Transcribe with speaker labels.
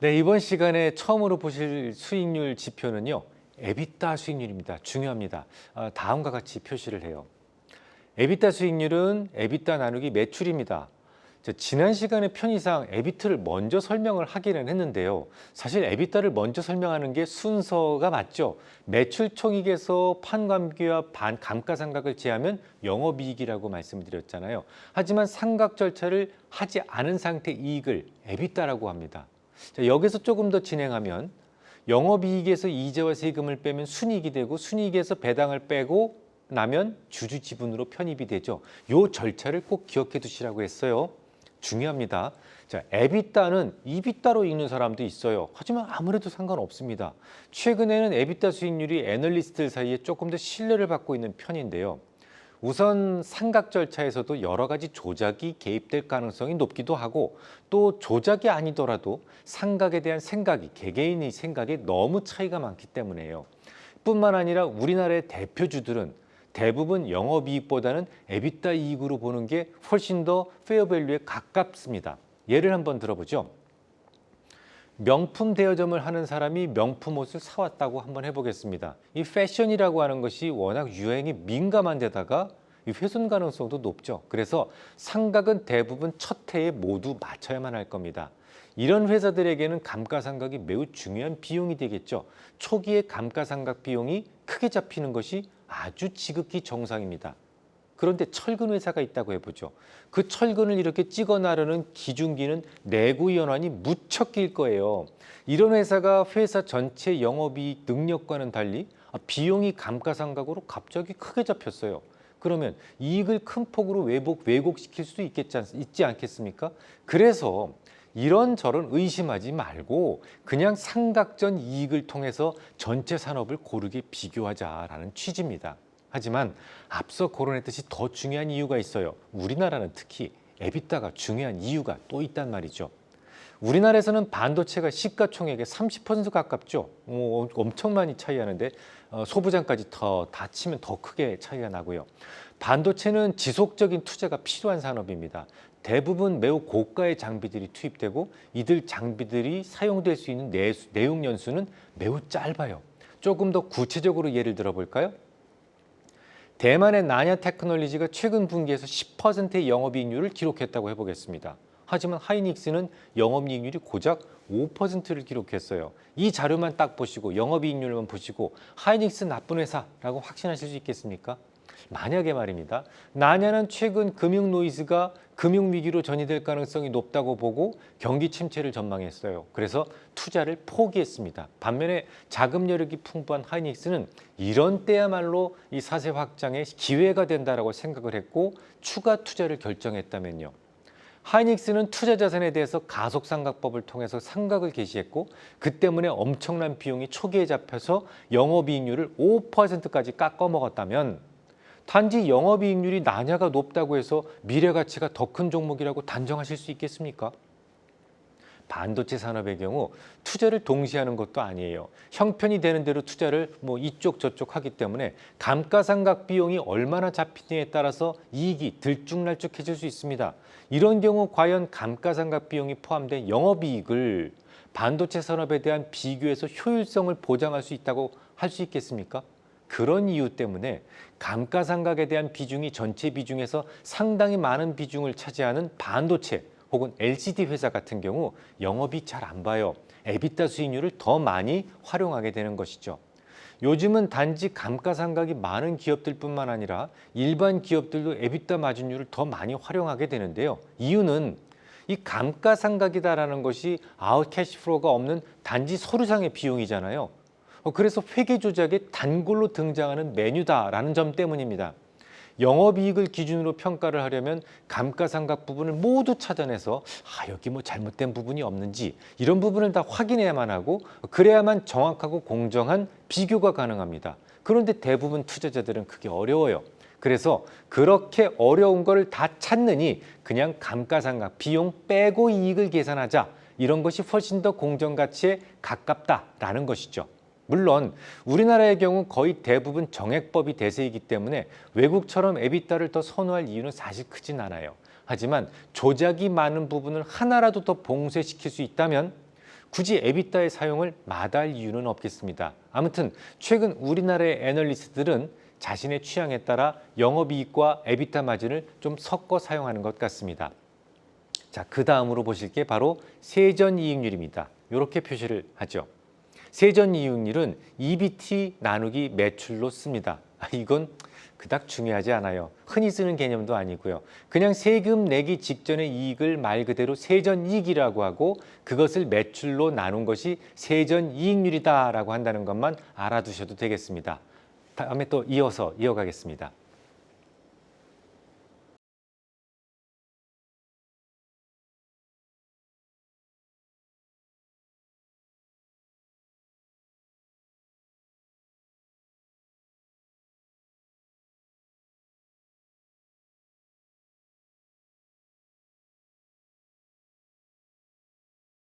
Speaker 1: 네, 이번 시간에 처음으로 보실 수익률 지표는요. 에비타 수익률입니다. 중요합니다. 다음과 같이 표시를 해요. 에비타 수익률은 에비타 나누기 매출입니다. 지난 시간에 편의상 에비트를 먼저 설명을 하기는 했는데요. 사실 에비타를 먼저 설명하는 게 순서가 맞죠. 매출 총익에서 판관비와 감가상각을 제하면 영업이익이라고 말씀드렸잖아요. 하지만 상각 절차를 하지 않은 상태 이익을 에비타라고 합니다. 여기서 조금 더 진행하면 영업이익에서 이자와 세금을 빼면 순이익이 되고 순이익에서 배당을 빼고 나면 주주 지분으로 편입이 되죠. 이 절차를 꼭 기억해 두시라고 했어요. 중요합니다. 자, 에비타는 이비타로 읽는 사람도 있어요. 하지만 아무래도 상관없습니다. 최근에는 에비타 수익률이 애널리스트들 사이에 조금 더 신뢰를 받고 있는 편인데요. 우선 상각 절차에서도 여러 가지 조작이 개입될 가능성이 높기도 하고 또 조작이 아니더라도 상각에 대한 생각이 개개인의 생각에 너무 차이가 많기 때문에요. 뿐만 아니라 우리나라의 대표주들은 대부분 영업이익보다는 에비타 이익으로 보는 게 훨씬 더 페어밸류에 가깝습니다. 예를 한번 들어보죠. 명품 대여점을 하는 사람이 명품 옷을 사왔다고 한번 해보겠습니다. 이 패션이라고 하는 것이 워낙 유행이 민감한 데다가 이 훼손 가능성도 높죠. 그래서 상각은 대부분 첫 해에 모두 맞춰야만 할 겁니다. 이런 회사들에게는 감가상각이 매우 중요한 비용이 되겠죠. 초기에 감가상각 비용이 크게 잡히는 것이 아주 지극히 정상입니다. 그런데 철근 회사가 있다고 해보죠. 그 철근을 이렇게 찍어 나르는 기중기는 내구 연환이 무척 길 거예요. 이런 회사가 회사 전체 영업이익 능력과는 달리 비용이 감가상각으로 갑자기 크게 잡혔어요. 그러면 이익을 큰 폭으로 왜곡시킬 수도 있지 않겠습니까? 그래서 이런저런 의심하지 말고 그냥 상각전 이익을 통해서 전체 산업을 고르게 비교하자라는 취지입니다. 하지만 앞서 거론했듯이 더 중요한 이유가 있어요. 우리나라는 특히 에비타가 중요한 이유가 또 있단 말이죠. 우리나라에서는 반도체가 시가총액의 30% 가깝죠. 엄청 많이 차이하는데 소부장까지 다 치면 더 크게 차이가 나고요. 반도체는 지속적인 투자가 필요한 산업입니다. 대부분 매우 고가의 장비들이 투입되고 이들 장비들이 사용될 수 있는 내용 연수는 매우 짧아요. 조금 더 구체적으로 예를 들어볼까요? 대만의 나냐 테크놀리지가 최근 분기에서 10%의 영업이익률을 기록했다고 해보겠습니다. 하지만 하이닉스는 영업이익률이 고작 5%를 기록했어요. 이 자료만 딱 보시고 영업이익률만 보시고 하이닉스 나쁜 회사라고 확신하실 수 있겠습니까? 만약에 말입니다. 나냐는 최근 금융 노이즈가 금융위기로 전이될 가능성이 높다고 보고 경기 침체를 전망했어요. 그래서 투자를 포기했습니다. 반면에 자금 여력이 풍부한 하이닉스는 이런 때야말로 이 사세 확장의 기회가 된다라고 생각을 했고 추가 투자를 결정했다면요. 하이닉스는 투자 자산에 대해서 가속상각법을 통해서 상각을 개시했고 그 때문에 엄청난 비용이 초기에 잡혀서 영업이익률을 5%까지 깎아먹었다면 단지 영업이익률이 나냐가 높다고 해서 미래가치가 더 큰 종목이라고 단정하실 수 있겠습니까? 반도체 산업의 경우 투자를 동시에 하는 것도 아니에요. 형편이 되는 대로 투자를 이쪽 저쪽 하기 때문에 감가상각 비용이 얼마나 잡히느냐에 따라서 이익이 들쭉날쭉해질 수 있습니다. 이런 경우 과연 감가상각 비용이 포함된 영업이익을 반도체 산업에 대한 비교에서 효율성을 보장할 수 있다고 할 수 있겠습니까? 그런 이유 때문에 감가상각에 대한 비중이 전체 비중에서 상당히 많은 비중을 차지하는 반도체 혹은 LCD 회사 같은 경우 영업이익 잘 안 봐요. 에비타 수익률을 더 많이 활용하게 되는 것이죠. 요즘은 단지 감가상각이 많은 기업들뿐만 아니라 일반 기업들도 에비타 마진율을 더 많이 활용하게 되는데요. 이유는 이 감가상각이다라는 것이 아웃 캐시플로우가 없는 단지 서류상의 비용이잖아요. 그래서 회계 조작에 단골로 등장하는 메뉴다라는 점 때문입니다. 영업이익을 기준으로 평가를 하려면 감가상각 부분을 모두 찾아내서 여기 잘못된 부분이 없는지 이런 부분을 다 확인해야만 하고 그래야만 정확하고 공정한 비교가 가능합니다. 그런데 대부분 투자자들은 그게 어려워요. 그래서 그렇게 어려운 거를 다 찾느니 그냥 감가상각 비용 빼고 이익을 계산하자 이런 것이 훨씬 더 공정가치에 가깝다라는 것이죠. 물론 우리나라의 경우 거의 대부분 정액법이 대세이기 때문에 외국처럼 에비타를 더 선호할 이유는 사실 크진 않아요. 하지만 조작이 많은 부분을 하나라도 더 봉쇄시킬 수 있다면 굳이 에비타의 사용을 마다할 이유는 없겠습니다. 아무튼 최근 우리나라의 애널리스트들은 자신의 취향에 따라 영업이익과 에비타 마진을 좀 섞어 사용하는 것 같습니다. 자, 그 다음으로 보실 게 바로 세전이익률입니다. 이렇게 표시를 하죠. 세전이익률은 EBT 나누기 매출로 씁니다. 이건 그닥 중요하지 않아요. 흔히 쓰는 개념도 아니고요. 그냥 세금 내기 직전의 이익을 말 그대로 세전이익이라고 하고 그것을 매출로 나눈 것이 세전이익률이다라고 한다는 것만 알아두셔도 되겠습니다. 다음에 또 이어가겠습니다.